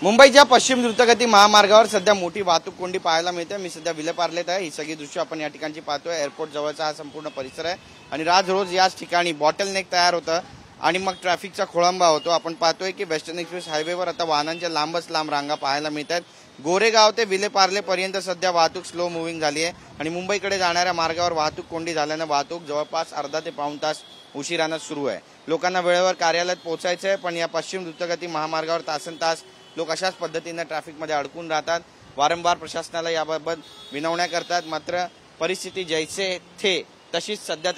मुंबईच्या पश्चिम द्रुतगती महामार्गावर सध्या मोठी वाहतूक कोंडी पाहायला मिळते। मी सध्या विलेपार्लेत आहे। ही सगळी दृश्य आपण या ठिकाणची पाहतोय। एअरपोर्ट जवळचा हा संपूर्ण परिसर आहे आणि रोज याच ठिकाणी बॉटलनेक तयार होतं आणि मग ट्रॅफिकचा खोळंबा होतो। आपण पाहतोय की वेस्टर्न एक्सप्रेस हायवेवर आता वाहनांच्या लांबच लांब रांगा पाहायला मिळतात। गोरेगाव ते विलेपार्ले पर्यंत सध्या वाहतूक स्लो मूव्हिंग झाली आहे आणि मुंबईकडे जाणाऱ्या मार्गावर वाहतूक कोंडी झाल्याने वाहतूक जवळपास अर्धा ते पाऊण तास उशिराने सुरू आहे। लोकांना वेळेवर कार्यालयात पोहोचायचं आहे, पण या पश्चिम द्रुतगती महामार्गावर तासनतास लोक अशाच पद्धतीने ट्रॅफिकमध्ये अडकून राहतात। वारंवार प्रशासनाला याबाबत विनवण्या करतात, मात्र परिस्थिती जैसे थे तशीच सध्या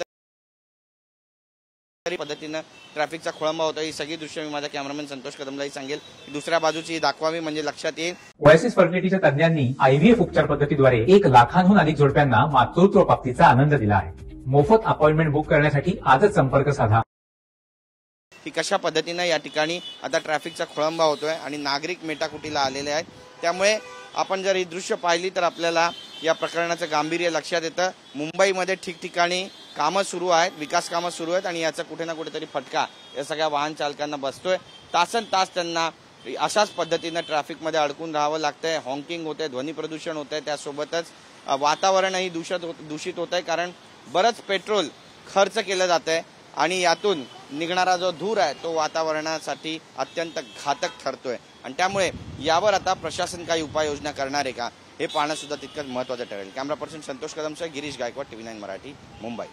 पद्धतीने ट्रॅफिकचा खोळंबा होता। ही सगळी दृश्य मी माझ्या कॅमेरामॅन संतोष कदमलाही सांगेल, दुसऱ्या बाजूची दाखवावी म्हणजे लक्षात येईल। ओएसिस फर्टिलिटीच्या तज्ञांनी आयव्हीएफ उपचार पद्धतीद्वारे 1 लाखांहून अधिक जोडप्यांना मातृत्व प्राप्तीचा आनंद दिला आहे। मोफत अपॉइंटमेंट बुक करण्यासाठी आजच संपर्क साधा। की कशा पद्धतीने या ठिकाणी आता ट्रॅफिकचा खोळंबा होतोय आणि नागरिक मेटाकुटीला आलेले आहेत। त्यामुळे आपण जर ही दृश्य पाहिली तर आपल्याला या प्रकरणाचं गांभीर्य लक्षात येतं। मुंबईमध्ये ठिकठिकाणी कामं सुरू आहेत, विकास कामं सुरू आहेत आणि याचा कुठे ना कुठेतरी फटका या सगळ्या वाहन चालकांना बसतोय। तासनतास त्यांना अशाच पद्धतीने ट्रॅफिकमध्ये अडकून राहावं लागतंय। हॉकिंग होते, ध्वनी प्रदूषण होतंय, त्यासोबतच वातावरणही दूषित होतंय, कारण बरंच पेट्रोल खर्च केलं जातंय आणि यातून निघणारा जो धूर आहे तो वातावरणासाठी अत्यंत घातक ठरतोय आणि त्यामुळे यावर आता प्रशासन काही उपाययोजना करणार आहे का हे पाहणं सुद्धा तितकंच महत्त्वाचं ठरेल। कॅमेरा पर्सन संतोष कदमसह गिरीश गायकवाड, TV9 मराठी, मुंबई।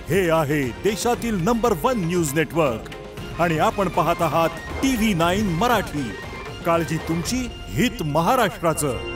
हे आहे देशातील नंबर 1 न्यूज नेटवर्क आणि आपण पाहत आहात TV9 मराठी। काळजी तुमची, हित महाराष्ट्राचं।